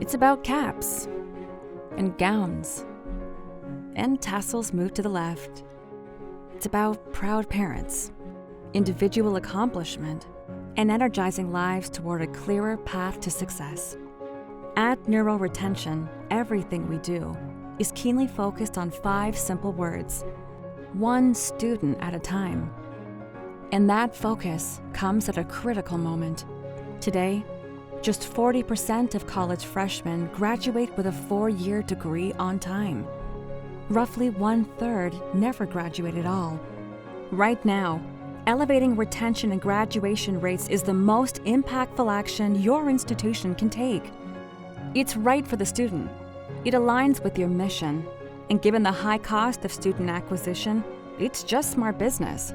It's about caps and gowns and tassels moved to the left. It's about proud parents, individual accomplishment, and energizing lives toward a clearer path to success. At Nuro Retention, everything we do is keenly focused on 5 simple words: one student at a time. And that focus comes at a critical moment. Today, just 40% of college freshmen graduate with a 4-year degree on time. Roughly 1/3 never graduate at all. Right now, elevating retention and graduation rates is the most impactful action your institution can take. It's right for the student. It aligns with your mission. And given the high cost of student acquisition, it's just smart business.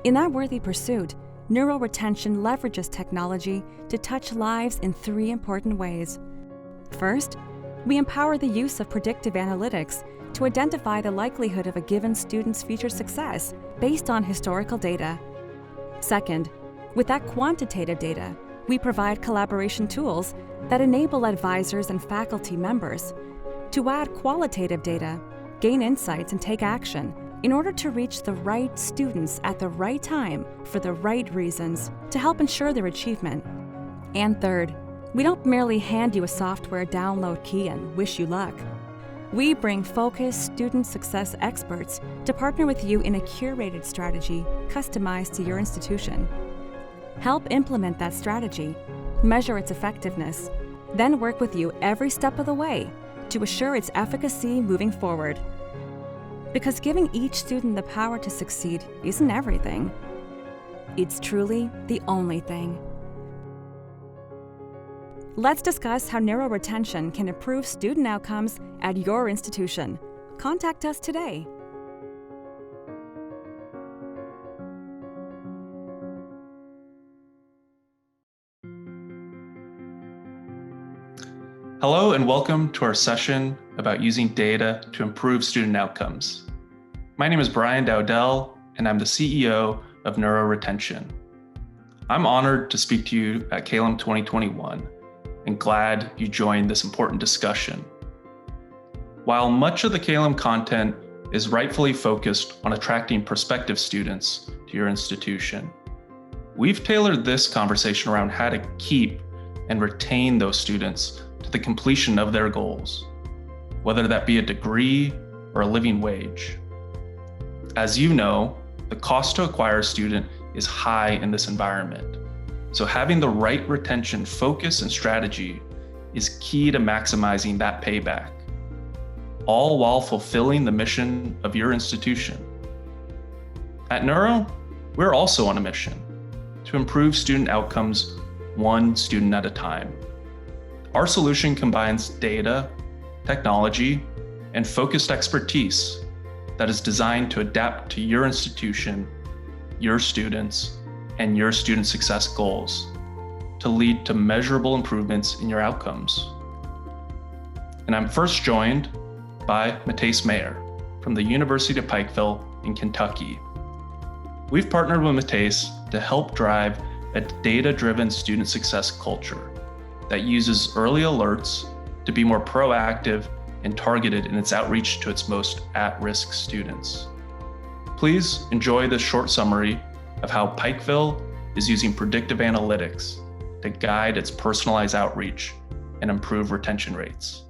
In that worthy pursuit, Nuro Retention leverages technology to touch lives in 3 important ways. First, we empower the use of predictive analytics to identify the likelihood of a given student's future success based on historical data. Second, with that quantitative data, we provide collaboration tools that enable advisors and faculty members to add qualitative data, gain insights, and take action in order to reach the right students at the right time for the right reasons to help ensure their achievement. And third, we don't merely hand you a software download key and wish you luck. We bring focused student success experts to partner with you in a curated strategy customized to your institution. Help implement that strategy, measure its effectiveness, then work with you every step of the way to assure its efficacy moving forward. Because giving each student the power to succeed isn't everything. It's truly the only thing. Let's discuss how Nuro Retention can improve student outcomes at your institution. Contact us today. Hello and welcome to our session about using data to improve student outcomes. My name is Brian Dowdell, and I'm the CEO of Nuro Retention. I'm honored to speak to you at CALEM 2021 and glad you joined this important discussion. While much of the CALEM content is rightfully focused on attracting prospective students to your institution, we've tailored this conversation around how to keep and retain those students to the completion of their goals, whether that be a degree or a living wage. As you know, the cost to acquire a student is high in this environment. So having the right retention focus and strategy is key to maximizing that payback, all while fulfilling the mission of your institution. At Nuro, we're also on a mission to improve student outcomes one student at a time. Our solution combines data, technology, and focused expertise that is designed to adapt to your institution, your students, and your student success goals to lead to measurable improvements in your outcomes. And I'm first joined by Matthijs Mayer from the University of Pikeville in Kentucky. We've partnered with Matthijs to help drive a data-driven student success culture that uses early alerts to be more proactive and targeted in its outreach to its most at-risk students. Please enjoy this short summary of how Pikeville is using predictive analytics to guide its personalized outreach and improve retention rates.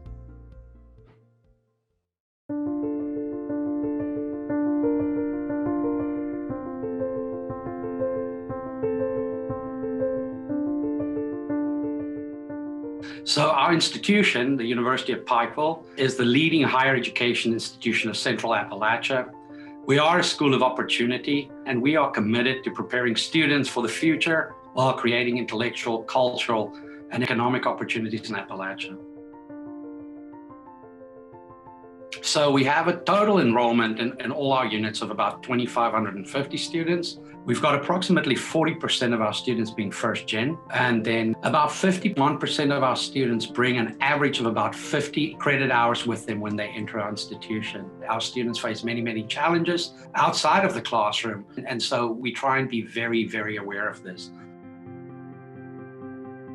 So our institution, the University of Pikeville, is the leading higher education institution of Central Appalachia. We are a school of opportunity, and we are committed to preparing students for the future while creating intellectual, cultural, and economic opportunities in Appalachia. So we have a total enrollment in all our units of about 2,550 students. We've got approximately 40% of our students being first gen, and then about 51% of our students bring an average of about 50 credit hours with them when they enter our institution. Our students face many, many challenges outside of the classroom, and so we try and be very, very aware of this.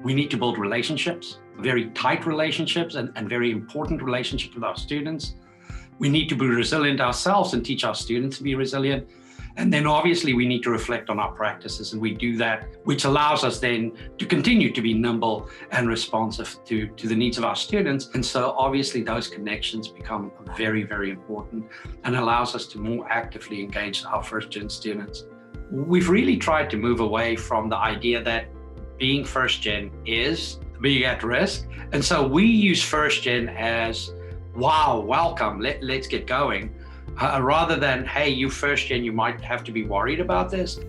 We need to build relationships, very tight relationships and very important relationships with our students. We need to be resilient ourselves and teach our students to be resilient. And then obviously we need to reflect on our practices, and we do that, which allows us then to continue to be nimble and responsive to the needs of our students. And so obviously those connections become very, very important and allows us to more actively engage our first-gen students. We've really tried to move away from the idea that being first-gen is being at risk. And so we use first-gen as, wow, welcome, let's get going. Rather than, hey, you first gen, you might have to be worried about this.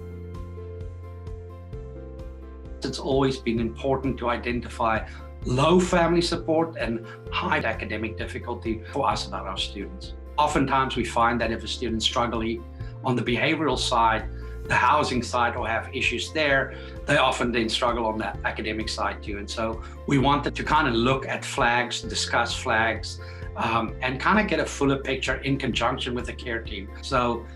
It's always been important to identify low family support and high academic difficulty for us about our students. Oftentimes we find that if a student's struggling on the behavioral side, the housing side, or have issues there, they often then struggle on that academic side too. And so we wanted to kind of look at flags, discuss flags, and kind of get a fuller picture in conjunction with the care team. So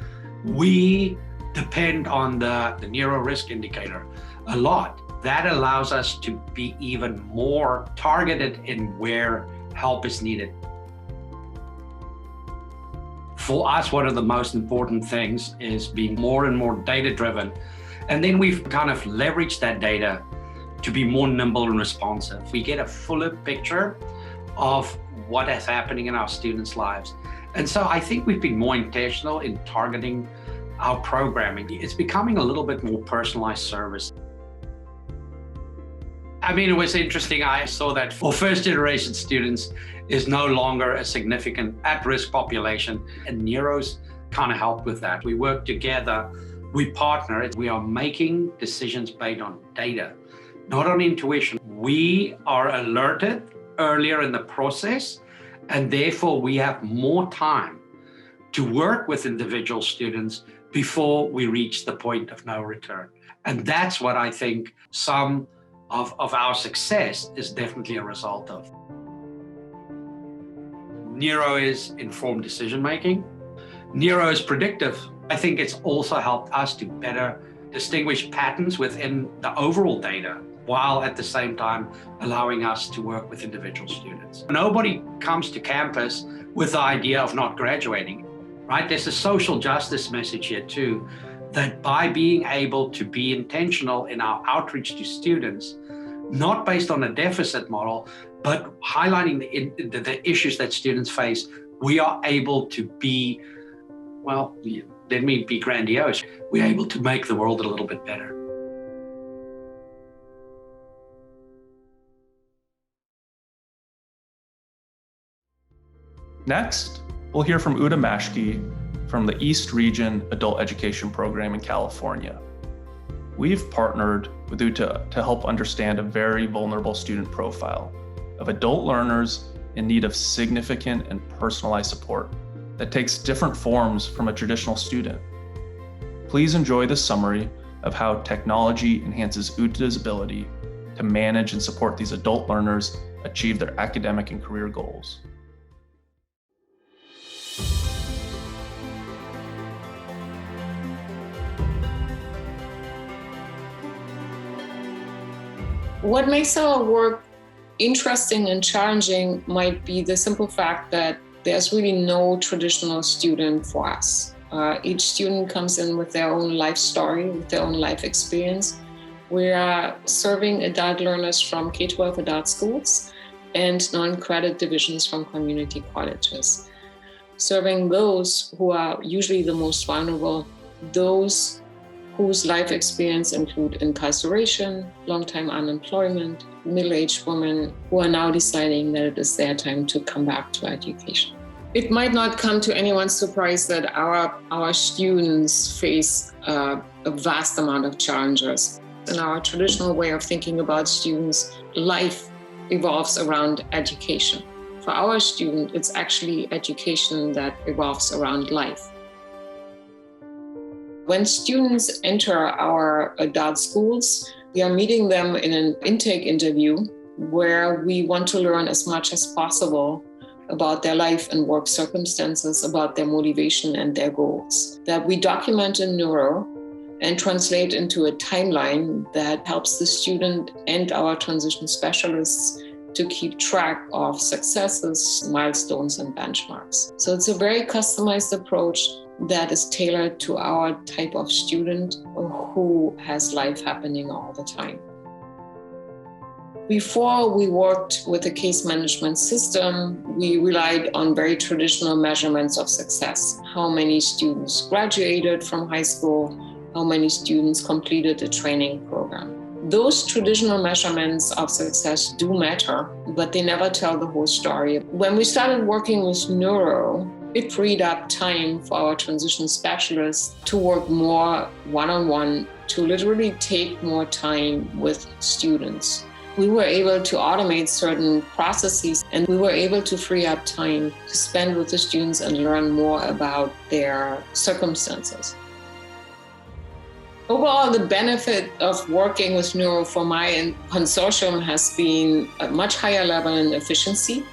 we depend on the Nuro risk indicator a lot. That allows us to be even more targeted in where help is needed. For us, one of the most important things is being more and more data-driven. And then we've kind of leveraged that data to be more nimble and responsive. We get a fuller picture of what is happening in our students' lives. And so I think we've been more intentional in targeting our programming. It's becoming a little bit more personalized service. I mean, it was interesting. I saw that for first generation students is no longer a significant at-risk population, and Nuro's kind of helped with that. We work together, we partner, we are making decisions based on data, not on intuition. We are alerted earlier in the process, and therefore we have more time to work with individual students before we reach the point of no return. And that's what I think some of our success is definitely a result of. Nuro is informed decision-making. Nuro is predictive. I think it's also helped us to better distinguish patterns within the overall data, while at the same time allowing us to work with individual students. Nobody comes to campus with the idea of not graduating, right? There's a social justice message here too, that by being able to be intentional in our outreach to students, not based on a deficit model, but highlighting the issues that students face, we are able to be, well, let me be grandiose, we're able to make the world a little bit better. Next, we'll hear from Uda Mashke from the East Region Adult Education Program in California. We've partnered with Uda to help understand a very vulnerable student profile of adult learners in need of significant and personalized support that takes different forms from a traditional student. Please enjoy this summary of how technology enhances Uda's ability to manage and support these adult learners achieve their academic and career goals. What makes our work interesting and challenging might be the simple fact that there's really no traditional student for us. Each student comes in with their own life story, with their own life experience. We are serving adult learners from K-12 adult schools and non-credit divisions from community colleges, serving those who are usually the most vulnerable, those whose life experience include incarceration, long-time unemployment, middle-aged women who are now deciding that it is their time to come back to education. It might not come to anyone's surprise that our students face a vast amount of challenges. In our traditional way of thinking about students, life evolves around education. For our student, it's actually education that evolves around life. When students enter our adult schools, we are meeting them in an intake interview where we want to learn as much as possible about their life and work circumstances, about their motivation and their goals, that we document in Nuro, and translate into a timeline that helps the student and our transition specialists to keep track of successes, milestones, and benchmarks. So it's a very customized approach that is tailored to our type of student who has life happening all the time. Before we worked with a case management system, we relied on very traditional measurements of success. How many students graduated from high school, how many students completed a training program. Those traditional measurements of success do matter, but they never tell the whole story. When we started working with Nuro, it freed up time for our transition specialists to work more one-on-one, to literally take more time with students. We were able to automate certain processes, and we were able to free up time to spend with the students and learn more about their circumstances. Overall, the benefit of working with Nuro for my consortium has been a much higher level in efficiency.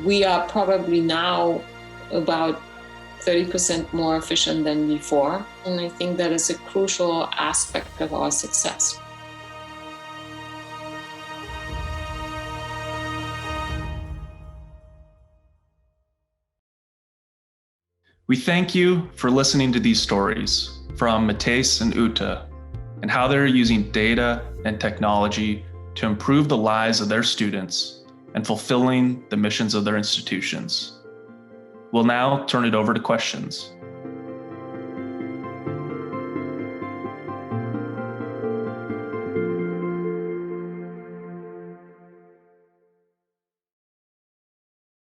We are probably now about 30% more efficient than before, and I think that is a crucial aspect of our success. We thank you for listening to these stories from Matthijs and Uta, and how they're using data and technology to improve the lives of their students and fulfilling the missions of their institutions. We'll now turn it over to questions.